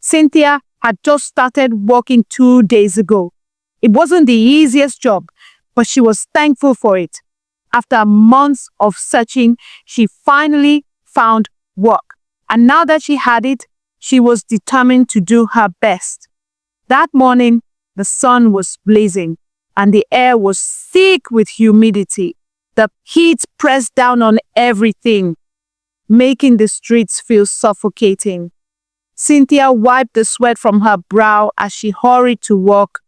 Cynthia had just started working 2 days ago. It wasn't the easiest job, but she was thankful for it. After months of searching, she finally found work. And now that she had it, she was determined to do her best. That morning, the sun was blazing and the air was thick with humidity. The heat pressed down on everything, making the streets feel suffocating. Cynthia wiped the sweat from her brow as she hurried to work,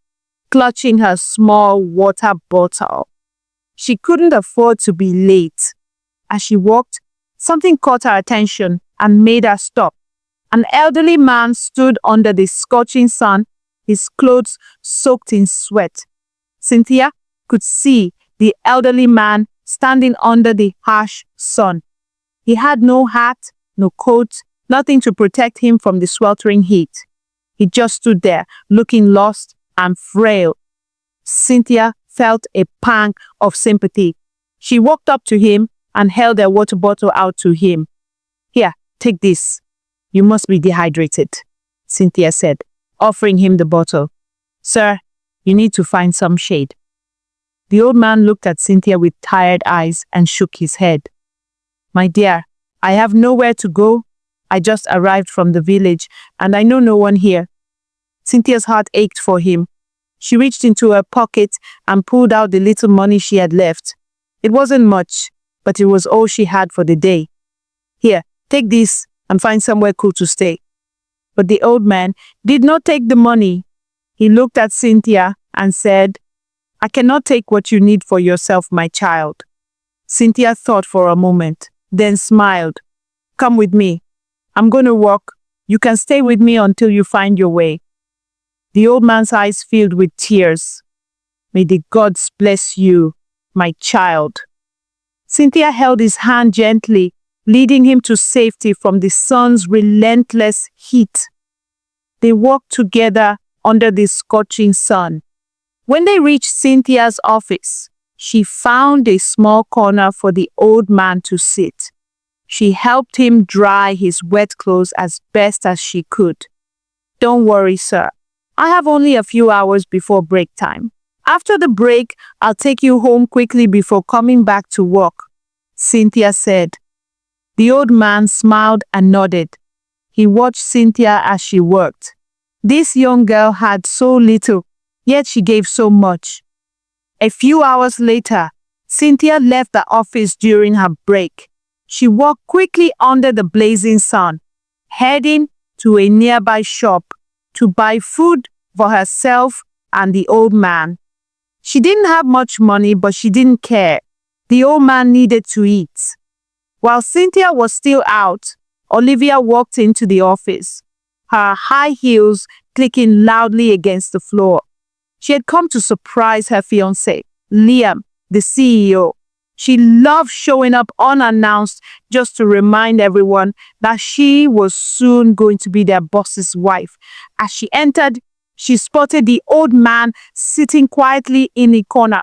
clutching her small water bottle. She couldn't afford to be late. As she walked, something caught her attention and made her stop. An elderly man stood under the scorching sun, his clothes soaked in sweat. Cynthia could see the elderly man standing under the harsh sun. He had no hat, no coat, nothing to protect him from the sweltering heat. He just stood there, looking lost and frail. Cynthia felt a pang of sympathy. She walked up to him and held a water bottle out to him. "Here, take this. You must be dehydrated," Cynthia said, offering him the bottle. "Sir, you need to find some shade." The old man looked at Cynthia with tired eyes and shook his head. "My dear, I have nowhere to go. I just arrived from the village and I know no one here." Cynthia's heart ached for him. She reached into her pocket and pulled out the little money she had left. It wasn't much, but it was all she had for the day. "Here, take this and find somewhere cool to stay." But the old man did not take the money. He looked at Cynthia and said, "I cannot take what you need for yourself, my child." Cynthia thought for a moment, then smiled. "Come with me. I'm going to walk. You can stay with me until you find your way." The old man's eyes filled with tears. "May the gods bless you, my child." Cynthia held his hand gently, leading him to safety from the sun's relentless heat. They walked together under the scorching sun. When they reached Cynthia's office, she found a small corner for the old man to sit. She helped him dry his wet clothes as best as she could. "Don't worry, sir. I have only a few hours before break time. After the break, I'll take you home quickly before coming back to work," Cynthia said. The old man smiled and nodded. He watched Cynthia as she worked. This young girl had so little, yet she gave so much. A few hours later, Cynthia left the office during her break. She walked quickly under the blazing sun, heading to a nearby shop to buy food for herself and the old man. She didn't have much money, but she didn't care. The old man needed to eat. While Cynthia was still out, Olivia walked into the office, her high heels clicking loudly against the floor. She had come to surprise her fiancé, Liam, the CEO. She loved showing up unannounced just to remind everyone that she was soon going to be their boss's wife. As she entered, she spotted the old man sitting quietly in a corner.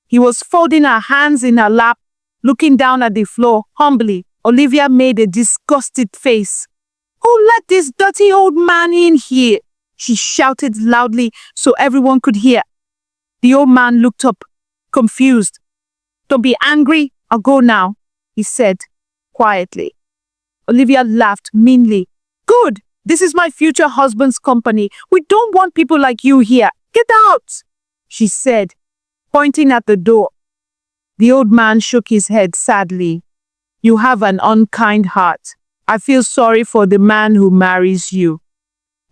He was folding her hands in her lap, looking down at the floor humbly. Olivia made a disgusted face. "Who let this dirty old man in here?" she shouted loudly so everyone could hear. The old man looked up, confused. "Don't be angry, I'll go now," he said quietly. Olivia laughed meanly. "Good, this is my future husband's company. We don't want people like you here. Get out," she said, pointing at the door. The old man shook his head sadly. "You have an unkind heart. I feel sorry for the man who marries you."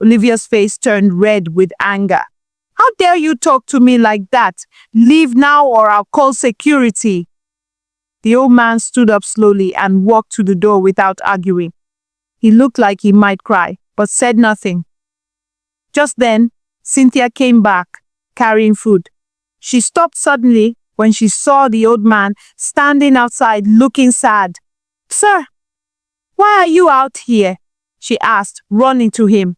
Olivia's face turned red with anger. "How dare you talk to me like that? Leave now or I'll call security." The old man stood up slowly and walked to the door without arguing. He looked like he might cry, but said nothing. Just then, Cynthia came back, carrying food. She stopped suddenly when she saw the old man standing outside looking sad. "Sir, why are you out here?" she asked, running to him.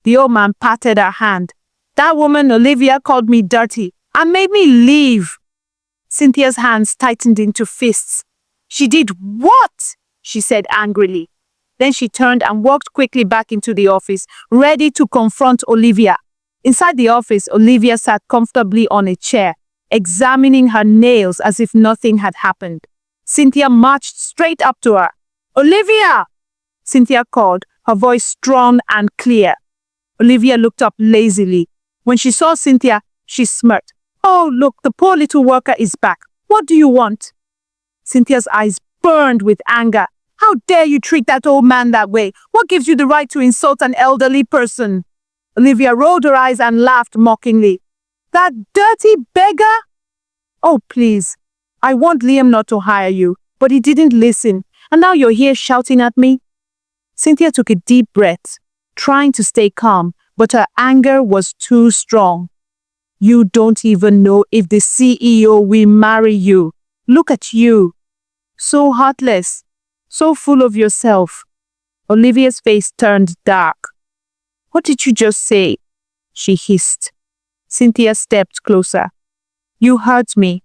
The old man patted her hand. "That woman Olivia called me dirty and made me leave." Cynthia's hands tightened into fists. "She did what?" she said angrily. Then she turned and walked quickly back into the office, ready to confront Olivia. Inside the office, Olivia sat comfortably on a chair, examining her nails as if nothing had happened. Cynthia marched straight up to her. "Olivia!" Cynthia called, her voice strong and clear. Olivia looked up lazily. When she saw Cynthia, she smirked. "Oh, look, the poor little worker is back. What do you want?" Cynthia's eyes burned with anger. "How dare you treat that old man that way? What gives you the right to insult an elderly person?" Olivia rolled her eyes and laughed mockingly. "That dirty beggar? Oh, please. I want Liam not to hire you, but he didn't listen. And now you're here shouting at me?" Cynthia took a deep breath, trying to stay calm, but her anger was too strong. "You don't even know if the CEO will marry you. Look at you. So heartless, so full of yourself." Olivia's face turned dark. "What did you just say?" she hissed. Cynthia stepped closer. "You hurt me.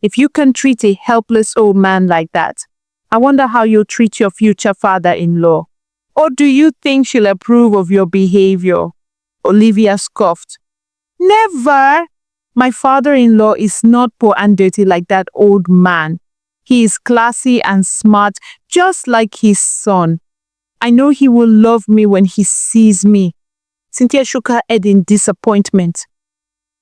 If you can treat a helpless old man like that, I wonder how you'll treat your future father-in-law. Or do you think she'll approve of your behavior?" Olivia scoffed. "Never! My father-in-law is not poor and dirty like that old man. He is classy and smart, just like his son. I know he will love me when he sees me." Cynthia shook her head in disappointment.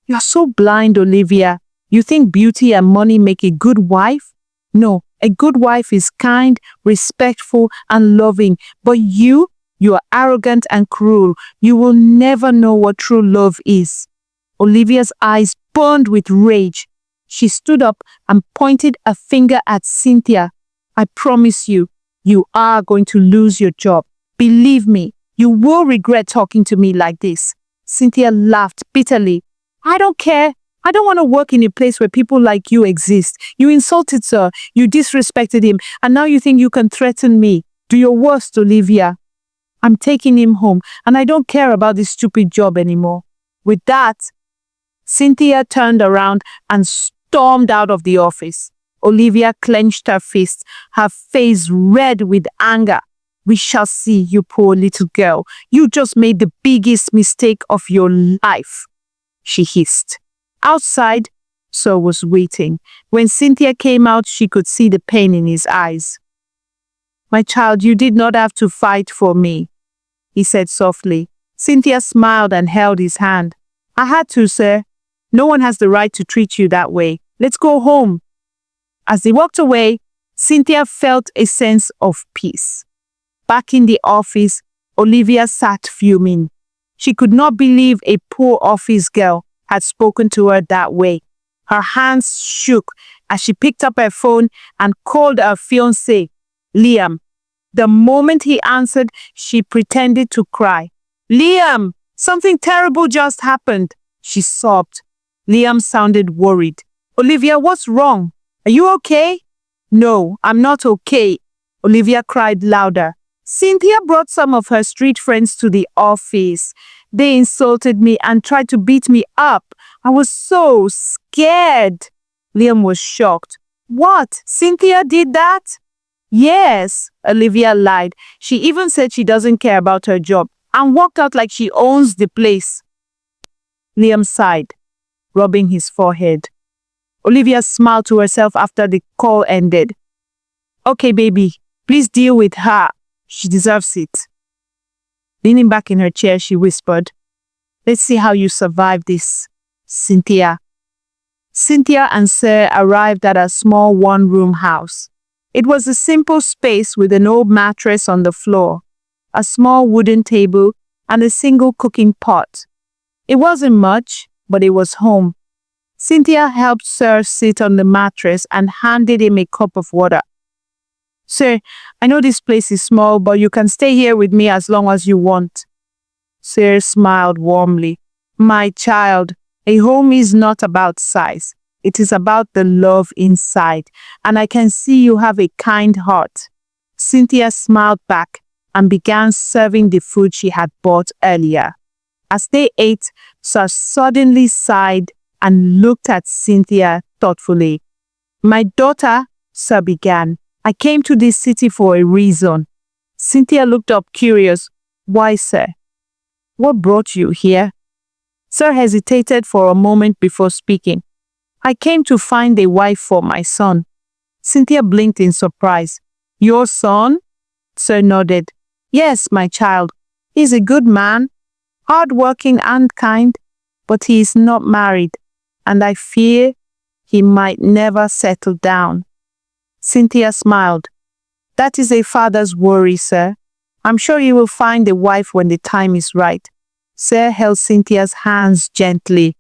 "You're so blind, Olivia. You think beauty and money make a good wife? No, a good wife is kind, respectful, and loving. But you are arrogant and cruel. You will never know what true love is." Olivia's eyes burned with rage. She stood up and pointed a finger at Cynthia. "I promise you, you are going to lose your job. Believe me, you will regret talking to me like this." Cynthia laughed bitterly. "I don't care. I don't want to work in a place where people like you exist. You insulted Sir, you disrespected him, and now you think you can threaten me. Do your worst, Olivia. I'm taking him home, and I don't care about this stupid job anymore." With that, Cynthia turned around and stormed out of the office. Olivia clenched her fist, her face red with anger. "We shall see, you poor little girl. You just made the biggest mistake of your life," she hissed. Outside, Sir was waiting. When Cynthia came out, she could see the pain in his eyes. "My child, you did not have to fight for me," he said softly. Cynthia smiled and held his hand. "I had to, sir. No one has the right to treat you that way. Let's go home." As they walked away, Cynthia felt a sense of peace. Back in the office, Olivia sat fuming. She could not believe a poor office girl had spoken to her that way. Her hands shook as she picked up her phone and called her fiancé, Liam. The moment he answered, she pretended to cry. "Liam, something terrible just happened," she sobbed. Liam sounded worried. "Olivia, what's wrong? Are you okay?" "No, I'm not okay," Olivia cried louder. "Cynthia brought some of her street friends to the office. They insulted me and tried to beat me up. I was so scared." Liam was shocked. "What? Cynthia did that?" "Yes," Olivia lied. "She even said she doesn't care about her job and walked out like she owns the place." Liam sighed, rubbing his forehead. Olivia smiled to herself after the call ended. "Okay, baby, please deal with her. She deserves it." Leaning back in her chair, she whispered, "Let's see how you survive this, Cynthia." Cynthia and Sir arrived at a small one-room house. It was a simple space with an old mattress on the floor, a small wooden table, and a single cooking pot. It wasn't much, but it was home. Cynthia helped Sir sit on the mattress and handed him a cup of water. "Sir, I know this place is small, but you can stay here with me as long as you want." Sir smiled warmly. "My child, a home is not about size. It is about the love inside, and I can see you have a kind heart." Cynthia smiled back and began serving the food she had bought earlier. As they ate, Sir suddenly sighed and looked at Cynthia thoughtfully. "My daughter," Sir began, "I came to this city for a reason. Cynthia looked up curious. Why, sir? What brought you here? Sir hesitated for a moment before speaking. I came to find a wife for my son. Cynthia blinked in surprise. Your son? Sir nodded. Yes, my child. He's a good man, hardworking and kind, but he is not married, and I fear he might never settle down. Cynthia smiled. That is a father's worry, sir. I'm sure he will find a wife when the time is right. Sir held Cynthia's hands gently.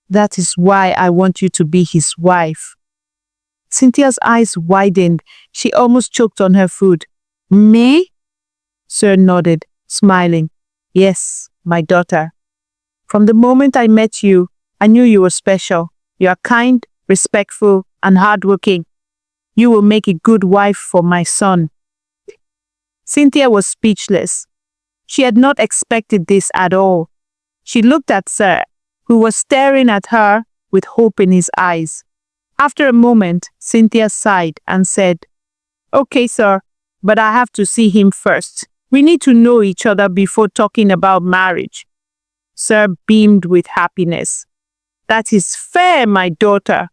That is why I want you to be his wife. Cynthia's eyes widened. She almost choked on her food. Me? Sir nodded, smiling. Yes, my daughter. From the moment I met you, I knew you were special. You are kind, respectful, and hardworking. You will make a good wife for my son. Cynthia was speechless. She had not expected this at all. She looked at Sir, who was staring at her with hope in his eyes. After a moment, Cynthia sighed and said, Okay, sir, but I have to see him first. We need to know each other before talking about marriage. Sir beamed with happiness. That is fair, my daughter.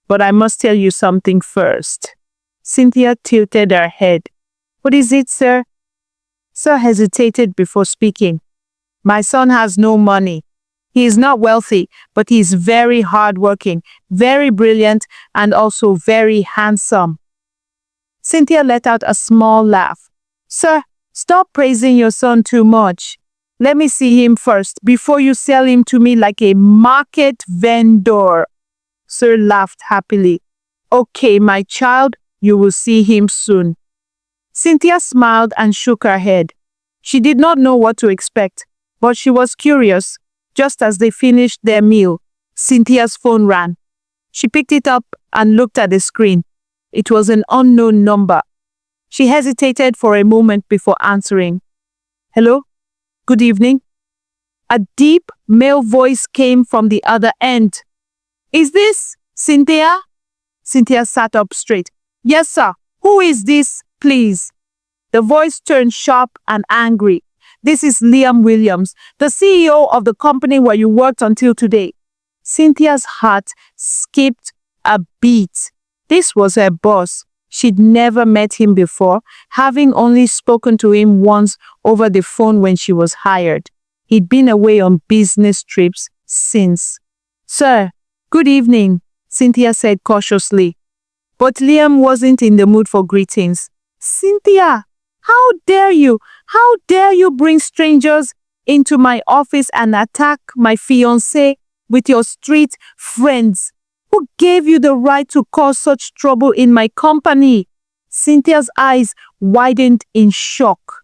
But I must tell you something first. Cynthia tilted her head. What is it, sir? Sir hesitated before speaking. My son has no money. He is not wealthy, but he is very hardworking, very brilliant, and also very handsome. Cynthia let out a small laugh. Sir, stop praising your son too much. Let me see him first before you sell him to me like a market vendor. Sir laughed happily. Okay, my child, you will see him soon. Cynthia smiled and shook her head. She did not know what to expect, but she was curious. Just as they finished their meal, Cynthia's phone rang. She picked it up and looked at the screen. It was an unknown number. She hesitated for a moment before answering. Hello? Good evening. A deep male voice came from the other end. Is this Cynthia? Cynthia sat up straight. Yes, sir. Who is this, please? The voice turned sharp and angry. This is Liam Williams, the CEO of the company where you worked until today. Cynthia's heart skipped a beat. This was her boss. She'd never met him before, having only spoken to him once over the phone when she was hired. He'd been away on business trips since. Sir, good evening, Cynthia said cautiously. But Liam wasn't in the mood for greetings. Cynthia, how dare you? How dare you bring strangers into my office and attack my fiancé with your street friends? Who gave you the right to cause such trouble in my company? Cynthia's eyes widened in shock,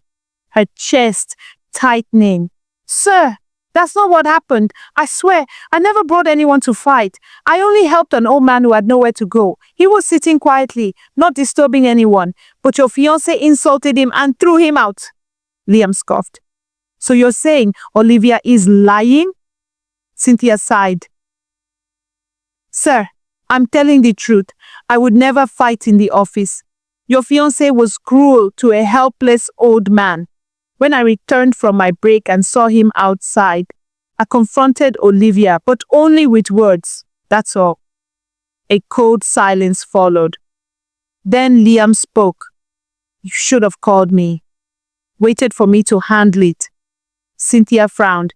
her chest tightening. Sir, that's not what happened. I swear, I never brought anyone to fight. I only helped an old man who had nowhere to go. He was sitting quietly, not disturbing anyone, but your fiancé insulted him and threw him out. Liam scoffed. So you're saying Olivia is lying? Cynthia sighed. Sir, I'm telling the truth. I would never fight in the office. Your fiancé was cruel to a helpless old man. When I returned from my break and saw him outside, I confronted Olivia, but only with words. That's all. A cold silence followed. Then Liam spoke. You should have called me. Waited for me to handle it. Cynthia frowned.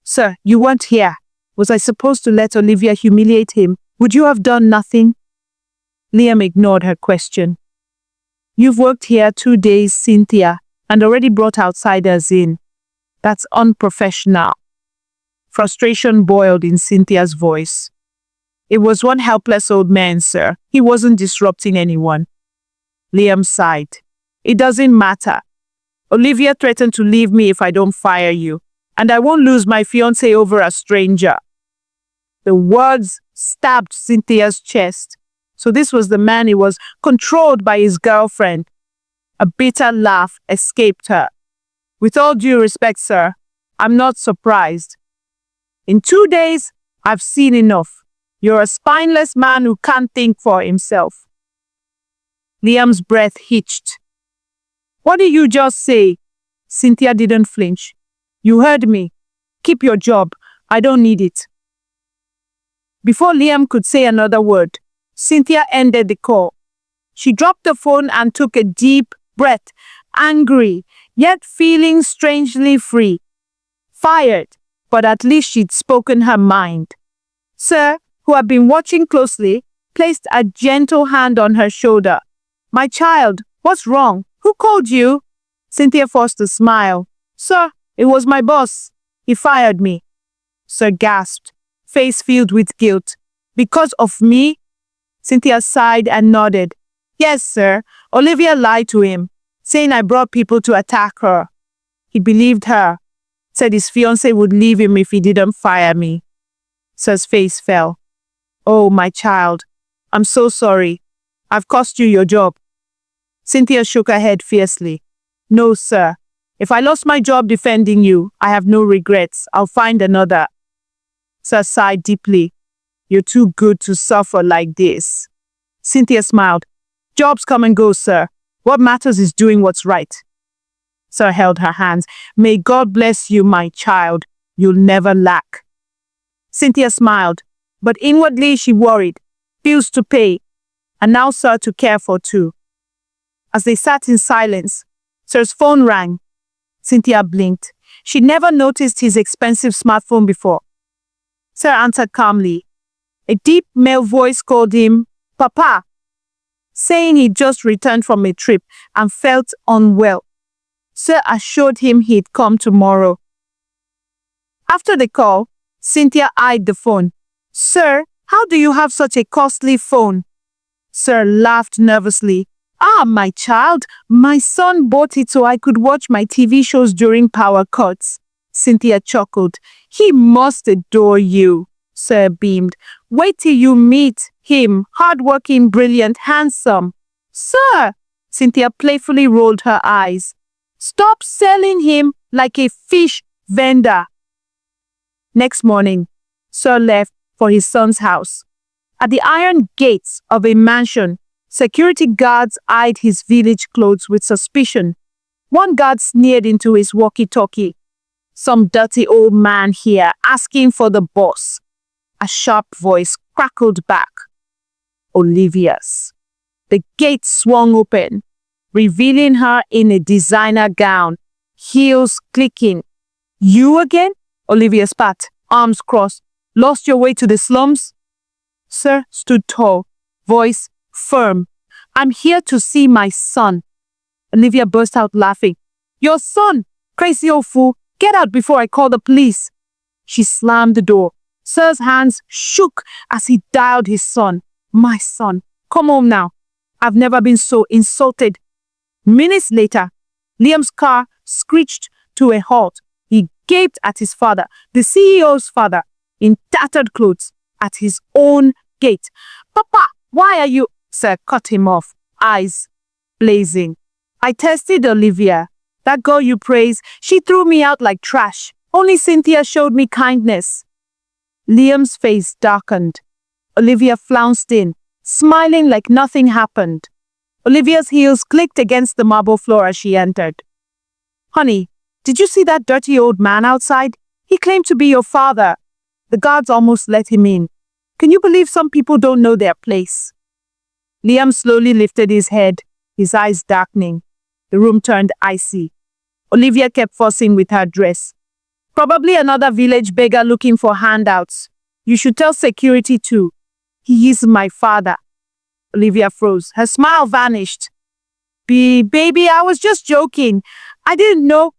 Sir, you weren't here. Was I supposed to let Olivia humiliate him? Would you have done nothing? Liam ignored her question. You've worked here 2 days, Cynthia, and already brought outsiders in. That's unprofessional. Frustration boiled in Cynthia's voice. It was one helpless old man, sir. He wasn't disrupting anyone. Liam sighed. It doesn't matter. Olivia threatened to leave me if I don't fire you, and I won't lose my fiancé over a stranger. The words stabbed Cynthia's chest. So this was the man who was controlled by his girlfriend. A bitter laugh escaped her. With all due respect, sir, I'm not surprised. In 2 days, I've seen enough. You're a spineless man who can't think for himself. Liam's breath hitched. What did you just say? Cynthia didn't flinch. You heard me. Keep your job. I don't need it. Before Liam could say another word, Cynthia ended the call. She dropped the phone and took a deep breath, angry, yet feeling strangely free. Fired, but at least she'd spoken her mind. Sir, who had been watching closely, placed a gentle hand on her shoulder. My child, what's wrong? Who called you? Cynthia forced a smile. Sir, it was my boss. He fired me. Sir gasped, face filled with guilt. Because of me? Cynthia sighed and nodded. Yes, sir. Olivia lied to him, saying I brought people to attack her. He believed her, said his fiancée would leave him if he didn't fire me. Sir's face fell. Oh, my child, I'm so sorry. I've cost you your job. Cynthia shook her head fiercely. No, sir. If I lost my job defending you, I have no regrets. I'll find another. Sir sighed deeply. You're too good to suffer like this. Cynthia smiled. Jobs come and go, sir. What matters is doing what's right. Sir held her hands. May God bless you, my child. You'll never lack. Cynthia smiled, but inwardly she worried. Bills to pay, and now Sir to care for too. As they sat in silence, Sir's phone rang. Cynthia blinked. She'd never noticed his expensive smartphone before. Sir answered calmly. A deep male voice called him Papa, saying he'd just returned from a trip and felt unwell. Sir assured him he'd come tomorrow. After the call, Cynthia eyed the phone. Sir, how do you have such a costly phone? Sir laughed nervously. Ah, my child, my son bought it so I could watch my TV shows during power cuts. Cynthia chuckled. He must adore you. Sir beamed. Wait till you meet him, hardworking, brilliant, handsome. Sir, Cynthia playfully rolled her eyes. Stop selling him like a fish vendor. Next morning, Sir left for his son's house. At the iron gates of a mansion, security guards eyed his village clothes with suspicion. One guard sneered into his walkie-talkie. Some dirty old man here asking for the boss. A sharp voice crackled back. Olivia's. The gate swung open, revealing her in a designer gown, heels clicking. You again? Olivia spat, arms crossed. Lost your way to the slums? Sir stood tall, voice firm. I'm here to see my son. Olivia burst out laughing. Your son? Crazy old fool. Get out before I call the police. She slammed the door. Sir's hands shook as he dialed his son. My son, come home now. I've never been so insulted. Minutes later, Liam's car screeched to a halt. He gaped at his father, the CEO's father, in tattered clothes, at his own gate. Papa, why are you? Sir cut him off, eyes blazing. I tested Olivia. That girl you praise, she threw me out like trash. Only Cynthia showed me kindness. Liam's face darkened. Olivia flounced in, smiling like nothing happened. Olivia's heels clicked against the marble floor as she entered. Honey, did you see that dirty old man outside? He claimed to be your father. The guards almost let him in. Can you believe some people don't know their place? Liam slowly lifted his head, his eyes darkening. The room turned icy. Olivia kept fussing with her dress. Probably another village beggar looking for handouts. You should tell security too. He is my father. Olivia froze. Her smile vanished. Baby, I was just joking. I didn't know.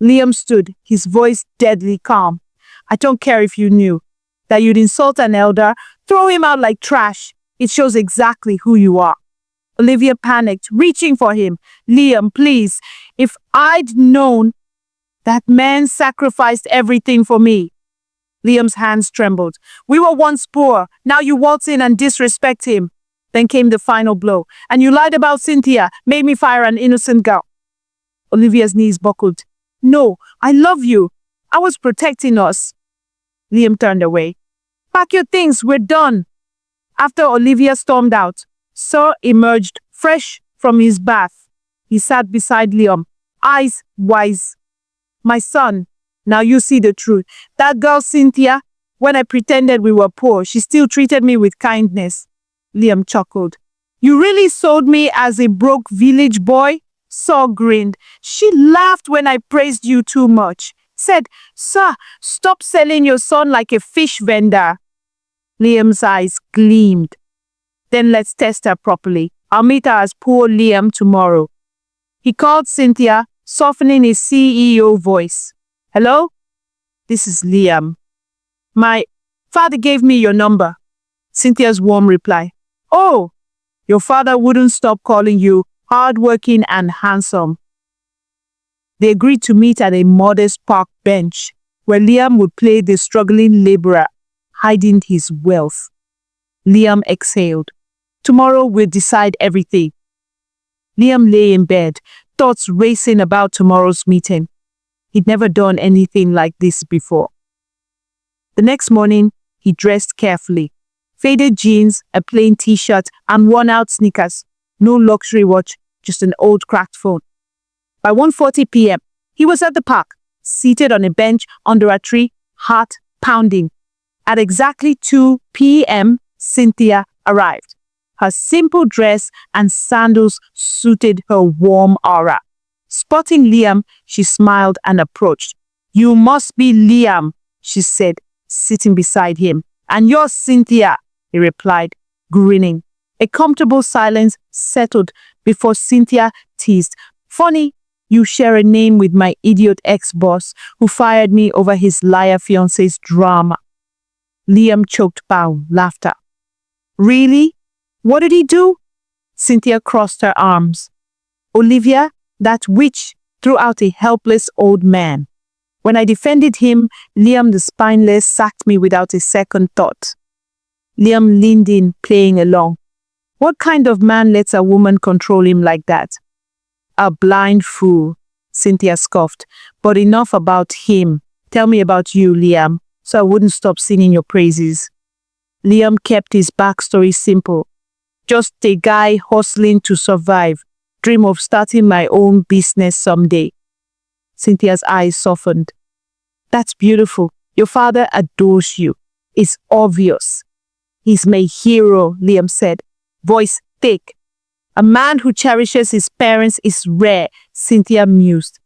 Liam stood, his voice deadly calm. I don't care if you knew. That you'd insult an elder, throw him out like trash. It shows exactly who you are. Olivia panicked, reaching for him. Liam, please. If I'd known. That man sacrificed everything for me. Liam's hands trembled. We were once poor. Now you waltz in and disrespect him. Then came the final blow. And you lied about Cynthia, made me fire an innocent girl. Olivia's knees buckled. No, I love you. I was protecting us. Liam turned away. Pack your things, we're done. After Olivia stormed out, Sir emerged fresh from his bath. He sat beside Liam, eyes wise. My son, now you see the truth. That girl Cynthia, when I pretended we were poor, she still treated me with kindness. Liam chuckled. You really sold me as a broke village boy? Saul grinned. She laughed when I praised you too much. Said, sir, stop selling your son like a fish vendor. Liam's eyes gleamed. Then let's test her properly. I'll meet her as poor Liam tomorrow. He called Cynthia, softening his CEO voice. Hello? This is Liam. My father gave me your number. Cynthia's warm reply. Oh, your father wouldn't stop calling you hardworking and handsome. They agreed to meet at a modest park bench where Liam would play the struggling laborer, hiding his wealth. Liam exhaled. Tomorrow we'll decide everything. Liam lay in bed, thoughts racing about tomorrow's meeting. He'd never done anything like this before. The next morning, he dressed carefully. Faded jeans, a plain t-shirt, and worn-out sneakers. No luxury watch, just an old cracked phone. By 1:40 p.m., he was at the park, seated on a bench under a tree, heart pounding. At exactly 2 p.m., Cynthia arrived. Her simple dress and sandals suited her warm aura. Spotting Liam, she smiled and approached. You must be Liam, she said, sitting beside him. And you're Cynthia, he replied, grinning. A comfortable silence settled before Cynthia teased. Funny, you share a name with my idiot ex-boss who fired me over his liar fiancé's drama. Liam choked back laughter. Really? What did he do? Cynthia crossed her arms. Olivia, that witch, threw out a helpless old man. When I defended him, Liam the spineless sacked me without a second thought. Liam leaned in, playing along. What kind of man lets a woman control him like that? A blind fool, Cynthia scoffed. But enough about him. Tell me about you, Liam, so I wouldn't stop singing your praises. Liam kept his backstory simple. Just a guy hustling to survive. Dream of starting my own business someday. Cynthia's eyes softened. That's beautiful. Your father adores you. It's obvious. He's my hero, Liam said, voice thick. A man who cherishes his parents is rare, Cynthia mused.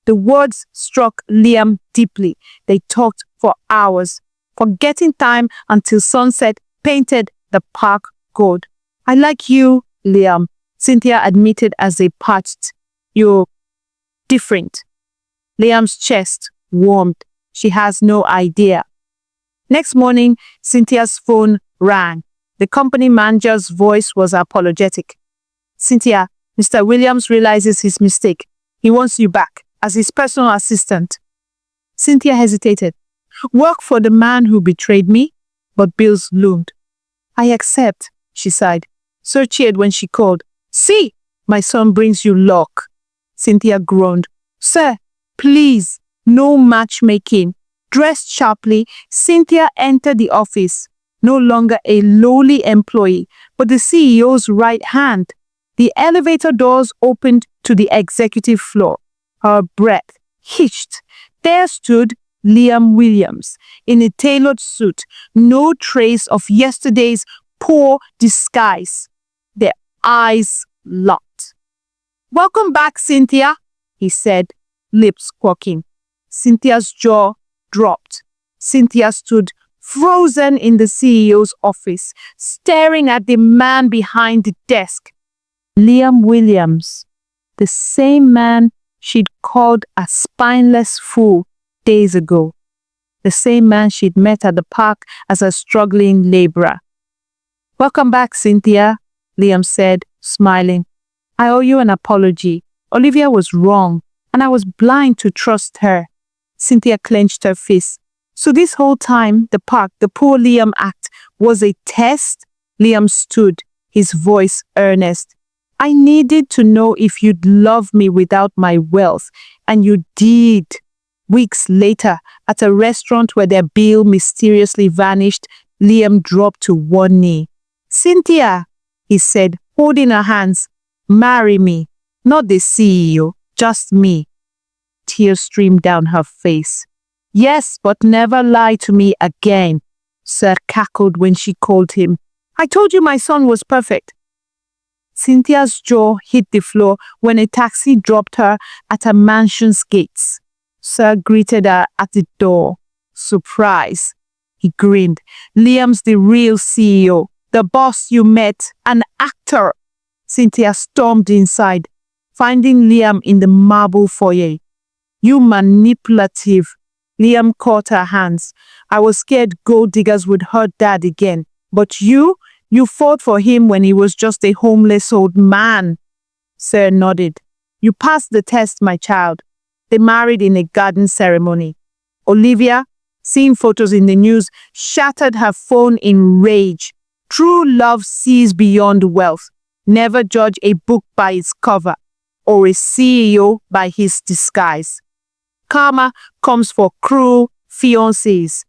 The words struck Liam deeply. They talked for hours, forgetting time until sunset painted the park gold. I like you, Liam, Cynthia admitted as they patched. You're different. Liam's chest warmed. She has no idea. Next morning, Cynthia's phone rang. The company manager's voice was apologetic. Cynthia, Mr. Williams realizes his mistake. He wants you back as his personal assistant. Cynthia hesitated. Work for the man who betrayed me? But bills loomed. I accept, she sighed. So cheered when she called. See, my son brings you luck. Cynthia groaned. Sir, please, no matchmaking. Dressed sharply, Cynthia entered the office. No longer a lowly employee, but the CEO's right hand. The elevator doors opened to the executive floor. Her breath hitched. There stood Liam Williams in a tailored suit, no trace of yesterday's poor disguise. Their eyes locked. Welcome back, Cynthia, he said, lips quirking. Cynthia's jaw dropped. Cynthia stood frozen in the CEO's office, staring at the man behind the desk. Liam Williams, the same man she'd called a spineless fool days ago. The same man she'd met at the park as a struggling laborer. Welcome back, Cynthia, Liam said, smiling. I owe you an apology. Olivia was wrong, and I was blind to trust her. Cynthia clenched her fist. So this whole time, the park, the poor Liam act, was a test? Liam stood, his voice earnest. I needed to know if you'd love me without my wealth, and you did. Weeks later, at a restaurant where their bill mysteriously vanished, Liam dropped to one knee. Cynthia, he said, holding her hands, marry me. Not the CEO, just me. Tears streamed down her face. Yes, but never lie to me again, Sir cackled when she called him. I told you my son was perfect. Cynthia's jaw hit the floor when a taxi dropped her at her mansion's gates. Sir greeted her at the door. Surprise. He grinned. Liam's the real CEO, the boss you met, an actor. Cynthia stormed inside, finding Liam in the marble foyer. You manipulative. Liam caught her hands. I was scared gold diggers would hurt Dad again. But you fought for him when he was just a homeless old man. Sir nodded. You passed the test, my child. They married in a garden ceremony. Olivia, seeing photos in the news, shattered her phone in rage. True love sees beyond wealth. Never judge a book by its cover or a CEO by his disguise. Karma comes for cruel fiancés.